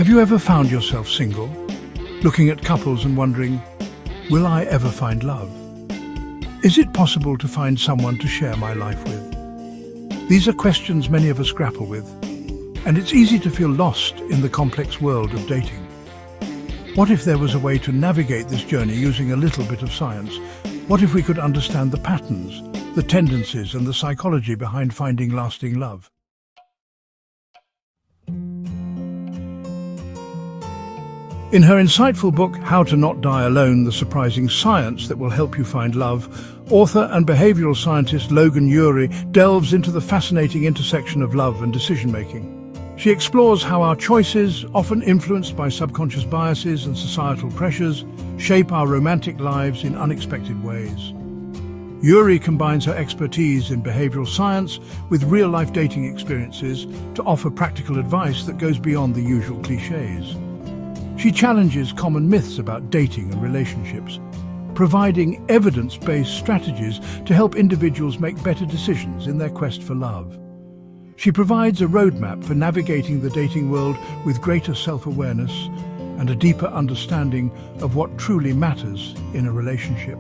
Have you ever found yourself single, looking at couples and wondering, will I ever find love? Is it possible to find someone to share my life with? These are questions many of us grapple with, and it's easy to feel lost in the complex world of dating. What if there was a way to navigate this journey using a little bit of science? What if we could understand the patterns, the tendencies, and the psychology behind finding lasting love? In her insightful book, How to Not Die Alone, The Surprising Science That Will Help You Find Love, author and behavioral scientist Logan Ury delves into the fascinating intersection of love and decision-making. She explores how our choices, often influenced by subconscious biases and societal pressures, shape our romantic lives in unexpected ways. Ury combines her expertise in behavioral science with real-life dating experiences to offer practical advice that goes beyond the usual clichés. She challenges common myths about dating and relationships, providing evidence-based strategies to help individuals make better decisions in their quest for love. She provides a roadmap for navigating the dating world with greater self-awareness and a deeper understanding of what truly matters in a relationship.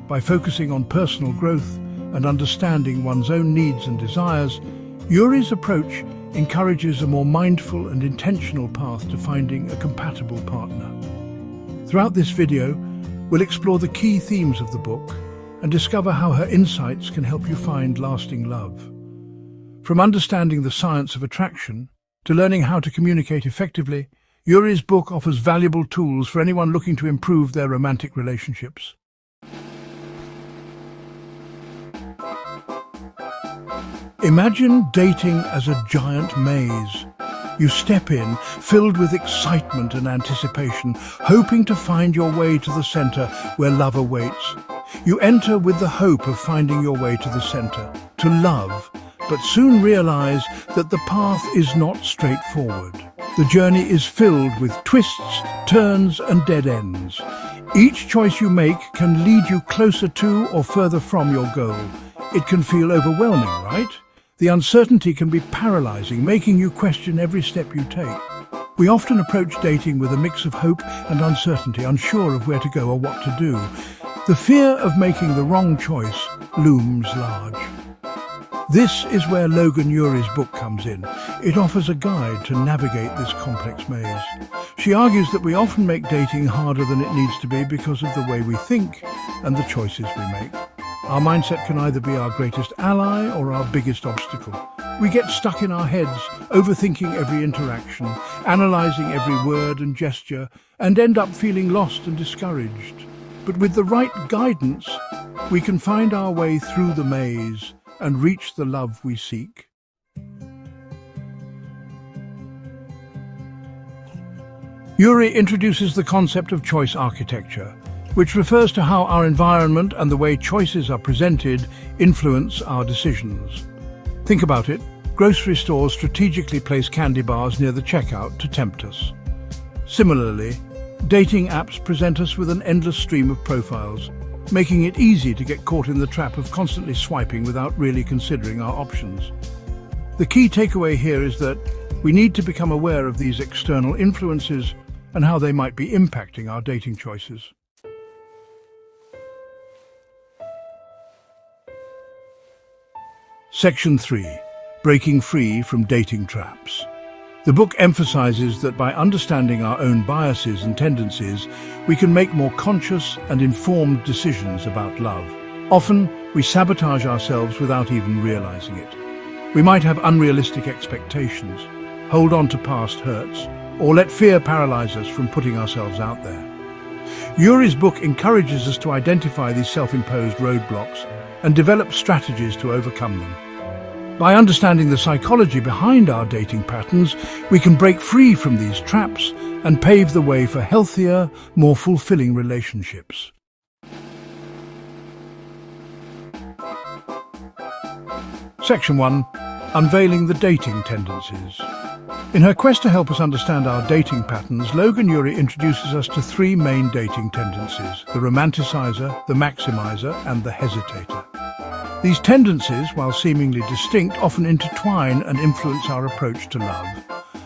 By focusing on personal growth and understanding one's own needs and desires, Ury's approach encourages a more mindful and intentional path to finding a compatible partner. Throughout this video, we'll explore the key themes of the book and discover how her insights can help you find lasting love. From understanding the science of attraction to learning how to communicate effectively, Ury's book offers valuable tools for anyone looking to improve their romantic relationships. Imagine dating as a giant maze. You step in, filled with excitement and anticipation, hoping to find your way to the center where love awaits. You enter with the hope of finding your way to the center, to love, but soon realize that the path is not straightforward. The journey is filled with twists, turns, and dead ends. Each choice you make can lead you closer to or further from your goal. It can feel overwhelming, right? The uncertainty can be paralyzing, making you question every step you take. We often approach dating with a mix of hope and uncertainty, unsure of where to go or what to do. The fear of making the wrong choice looms large. This is where Logan Ury's book comes in. It offers a guide to navigate this complex maze. She argues that we often make dating harder than it needs to be because of the way we think and the choices we make. Our mindset can either be our greatest ally or our biggest obstacle. We get stuck in our heads, overthinking every interaction, analyzing every word and gesture, and end up feeling lost and discouraged. But with the right guidance, we can find our way through the maze and reach the love we seek. Ury introduces the concept of choice architecture, which refers to how our environment and the way choices are presented influence our decisions. Think about it. Grocery stores strategically place candy bars near the checkout to tempt us. Similarly, dating apps present us with an endless stream of profiles, making it easy to get caught in the trap of constantly swiping without really considering our options. The key takeaway here is that we need to become aware of these external influences and how they might be impacting our dating choices. Section 3. Breaking Free from Dating Traps. The book emphasizes that by understanding our own biases and tendencies, we can make more conscious and informed decisions about love. Often, we sabotage ourselves without even realizing it. We might have unrealistic expectations, hold on to past hurts, or let fear paralyze us from putting ourselves out there. Ury's book encourages us to identify these self-imposed roadblocks and develop strategies to overcome them. By understanding the psychology behind our dating patterns, we can break free from these traps and pave the way for healthier, more fulfilling relationships. Section 1. Unveiling the Dating Tendencies. In her quest to help us understand our dating patterns, Logan Ury introduces us to three main dating tendencies: the romanticizer, the maximizer, and the hesitator. These tendencies, while seemingly distinct, often intertwine and influence our approach to love.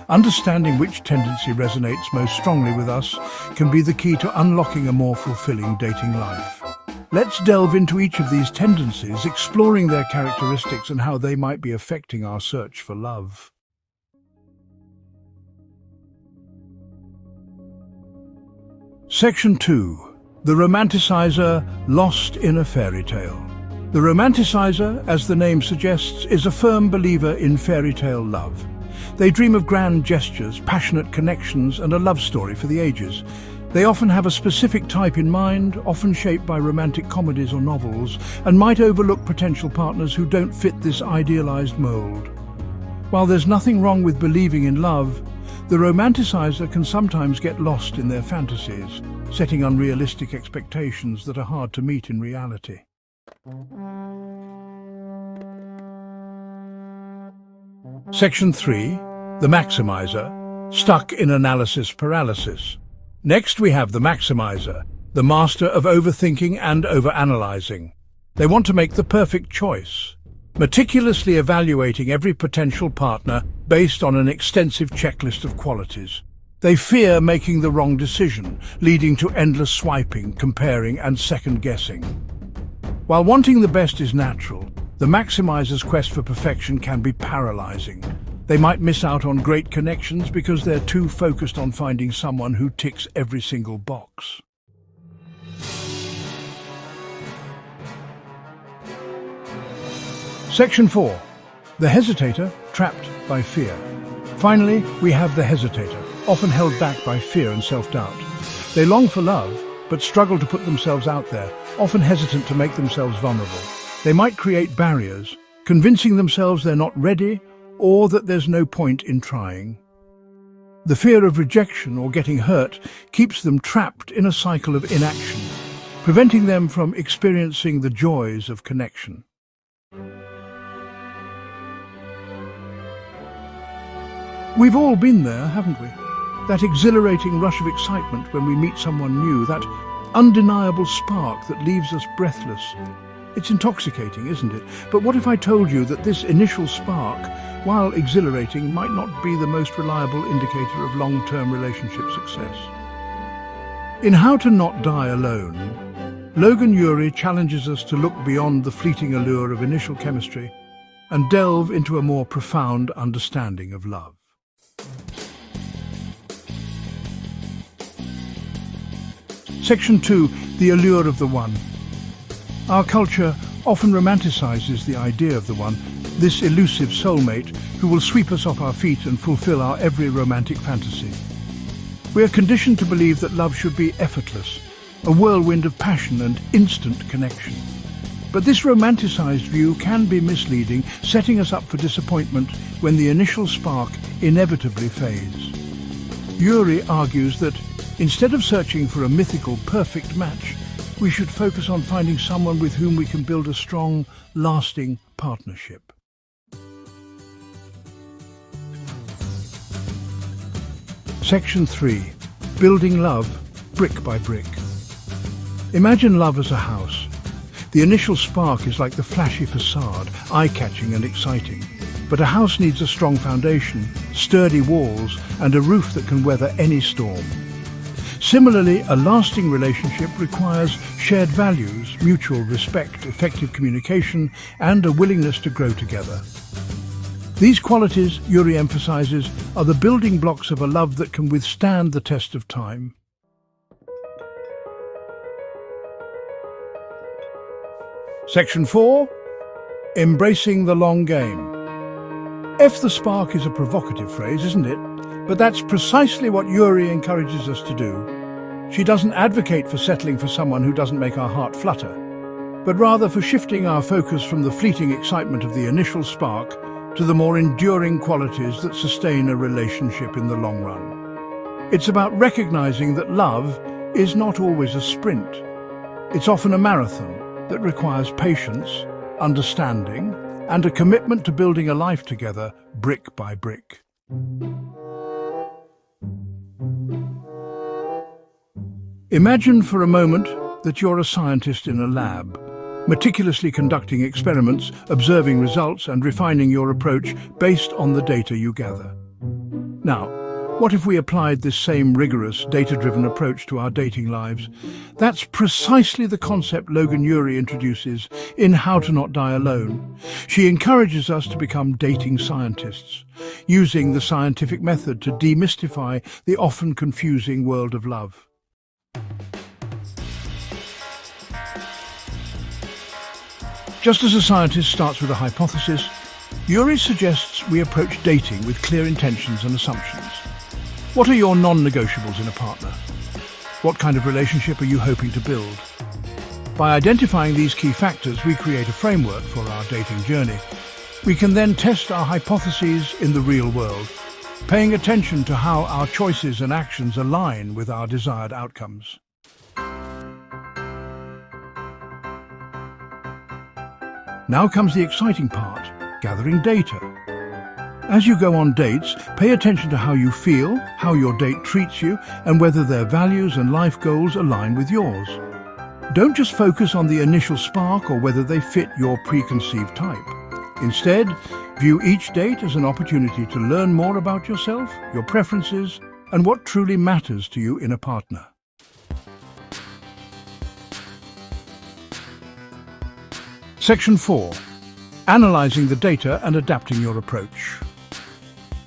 Understanding which tendency resonates most strongly with us can be the key to unlocking a more fulfilling dating life. Let's delve into each of these tendencies, exploring their characteristics and how they might be affecting our search for love. Section 2. The Romanticizer, Lost in a Fairy Tale. The romanticizer, as the name suggests, is a firm believer in fairy tale love. They dream of grand gestures, passionate connections, and a love story for the ages. They often have a specific type in mind, often shaped by romantic comedies or novels, and might overlook potential partners who don't fit this idealized mold. While there's nothing wrong with believing in love, the romanticizer can sometimes get lost in their fantasies, setting unrealistic expectations that are hard to meet in reality. Section 3. The Maximizer, Stuck in Analysis Paralysis. Next we have the Maximizer, the master of overthinking and overanalyzing. They want to make the perfect choice, meticulously evaluating every potential partner based on an extensive checklist of qualities. They fear making the wrong decision, leading to endless swiping, comparing, and second-guessing. While wanting the best is natural, the Maximizer's quest for perfection can be paralyzing. They might miss out on great connections because they're too focused on finding someone who ticks every single box. Section 4. The Hesitator, Trapped by Fear. Finally, we have the Hesitator, often held back by fear and self-doubt. They long for love, but struggle to put themselves out there, often hesitant to make themselves vulnerable. They might create barriers, convincing themselves they're not ready or that there's no point in trying. The fear of rejection or getting hurt keeps them trapped in a cycle of inaction, preventing them from experiencing the joys of connection. We've all been there, haven't we? That exhilarating rush of excitement when we meet someone new, that undeniable spark that leaves us breathless. It's intoxicating, isn't it? But what if I told you that this initial spark, while exhilarating, might not be the most reliable indicator of long-term relationship success? In How to Not Die Alone, Logan Ury challenges us to look beyond the fleeting allure of initial chemistry and delve into a more profound understanding of love. Section 2. The Allure of the One. Our culture often romanticizes the idea of the one, this elusive soulmate who will sweep us off our feet and fulfill our every romantic fantasy. We are conditioned to believe that love should be effortless, a whirlwind of passion and instant connection. But this romanticized view can be misleading, setting us up for disappointment when the initial spark inevitably fades. Ury argues that instead of searching for a mythical, perfect match, we should focus on finding someone with whom we can build a strong, lasting partnership. Section 3. Building love, brick by brick. Imagine love as a house. The initial spark is like the flashy facade, eye-catching and exciting. But a house needs a strong foundation, sturdy walls, and a roof that can weather any storm. Similarly, a lasting relationship requires shared values, mutual respect, effective communication, and a willingness to grow together. These qualities, Ury emphasizes, are the building blocks of a love that can withstand the test of time. Section 4. Embracing the long game. F the spark is a provocative phrase, isn't it? But that's precisely what Ury encourages us to do. She doesn't advocate for settling for someone who doesn't make our heart flutter, but rather for shifting our focus from the fleeting excitement of the initial spark to the more enduring qualities that sustain a relationship in the long run. It's about recognizing that love is not always a sprint. It's often a marathon that requires patience, understanding, and a commitment to building a life together, brick by brick. Imagine for a moment that you're a scientist in a lab, meticulously conducting experiments, observing results, and refining your approach based on the data you gather. Now, what if we applied this same rigorous, data-driven approach to our dating lives? That's precisely the concept Logan Ury introduces in How to Not Die Alone. She encourages us to become dating scientists, using the scientific method to demystify the often confusing world of love. Just as a scientist starts with a hypothesis, Ury suggests we approach dating with clear intentions and assumptions. What are your non-negotiables in a partner? What kind of relationship are you hoping to build? By identifying these key factors, we create a framework for our dating journey. We can then test our hypotheses in the real world, paying attention to how our choices and actions align with our desired outcomes. Now comes the exciting part, gathering data. As you go on dates, pay attention to how you feel, how your date treats you, and whether their values and life goals align with yours. Don't just focus on the initial spark or whether they fit your preconceived type. Instead, view each date as an opportunity to learn more about yourself, your preferences, and what truly matters to you in a partner. Section 4. Analyzing the data and adapting your approach.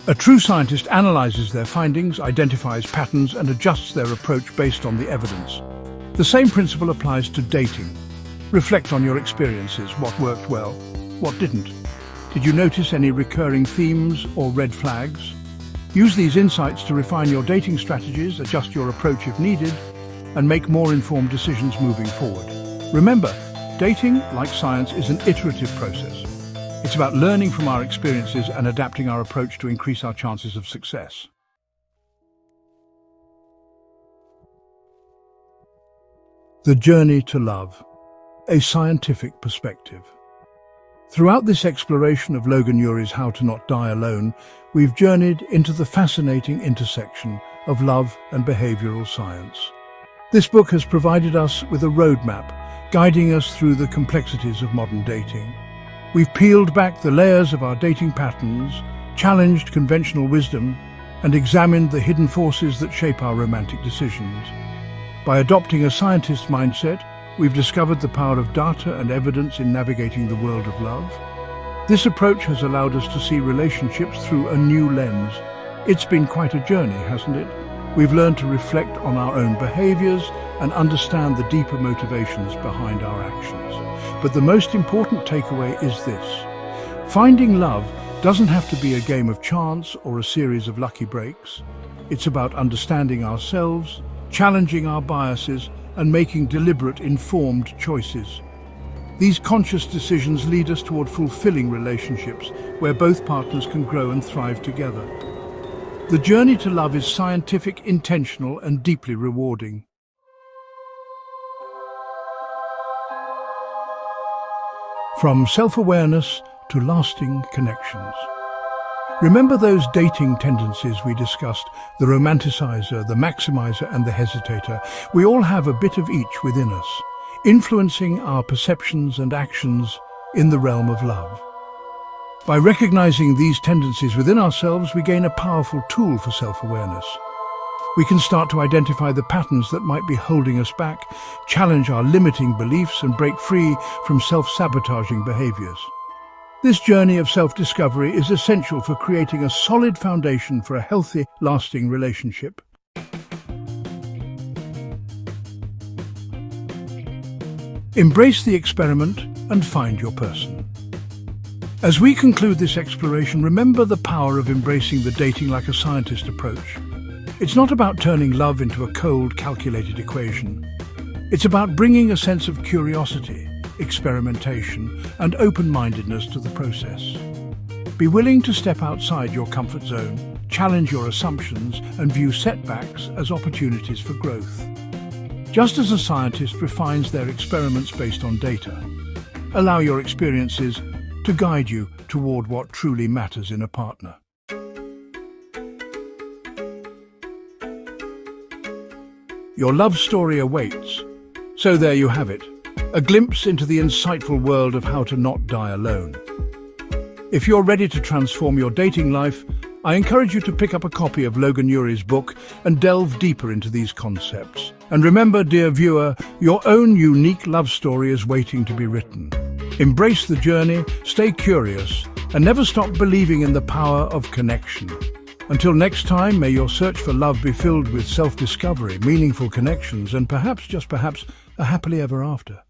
A true scientist analyzes their findings, identifies patterns, and adjusts their approach based on the evidence. The same principle applies to dating. Reflect on your experiences, what worked well, what didn't. Did you notice any recurring themes or red flags? Use these insights to refine your dating strategies, adjust your approach if needed, and make more informed decisions moving forward. Remember, dating, like science, is an iterative process. It's about learning from our experiences and adapting our approach to increase our chances of success. The journey to love, a scientific perspective. Throughout this exploration of Logan Ury's How to Not Die Alone, we've journeyed into the fascinating intersection of love and behavioral science. This book has provided us with a roadmap, guiding us through the complexities of modern dating. We've peeled back the layers of our dating patterns, challenged conventional wisdom, and examined the hidden forces that shape our romantic decisions. By adopting a scientist's mindset, we've discovered the power of data and evidence in navigating the world of love. This approach has allowed us to see relationships through a new lens. It's been quite a journey, hasn't it? We've learned to reflect on our own behaviors and understand the deeper motivations behind our actions. But the most important takeaway is this. Finding love doesn't have to be a game of chance or a series of lucky breaks. It's about understanding ourselves, challenging our biases, and making deliberate, informed choices. These conscious decisions lead us toward fulfilling relationships where both partners can grow and thrive together. The journey to love is scientific, intentional, and deeply rewarding. From self-awareness to lasting connections. Remember those dating tendencies we discussed, the romanticizer, the maximizer, and the hesitator? We all have a bit of each within us, influencing our perceptions and actions in the realm of love. By recognizing these tendencies within ourselves, we gain a powerful tool for self-awareness. We can start to identify the patterns that might be holding us back, challenge our limiting beliefs, and break free from self-sabotaging behaviors. This journey of self-discovery is essential for creating a solid foundation for a healthy, lasting relationship. Embrace the experiment and find your person. As we conclude this exploration, remember the power of embracing the dating like a scientist approach. It's not about turning love into a cold, calculated equation. It's about bringing a sense of curiosity, experimentation, and open-mindedness to the process. Be willing to step outside your comfort zone, challenge your assumptions, and view setbacks as opportunities for growth. Just as a scientist refines their experiments based on data, allow your experiences to guide you toward what truly matters in a partner. Your love story awaits. So there you have it, a glimpse into the insightful world of how to not die alone. If you're ready to transform your dating life, I encourage you to pick up a copy of Logan Ury's book and delve deeper into these concepts. And remember, dear viewer, your own unique love story is waiting to be written. Embrace the journey, stay curious, and never stop believing in the power of connection. Until next time, may your search for love be filled with self-discovery, meaningful connections, and perhaps, just perhaps, a happily ever after.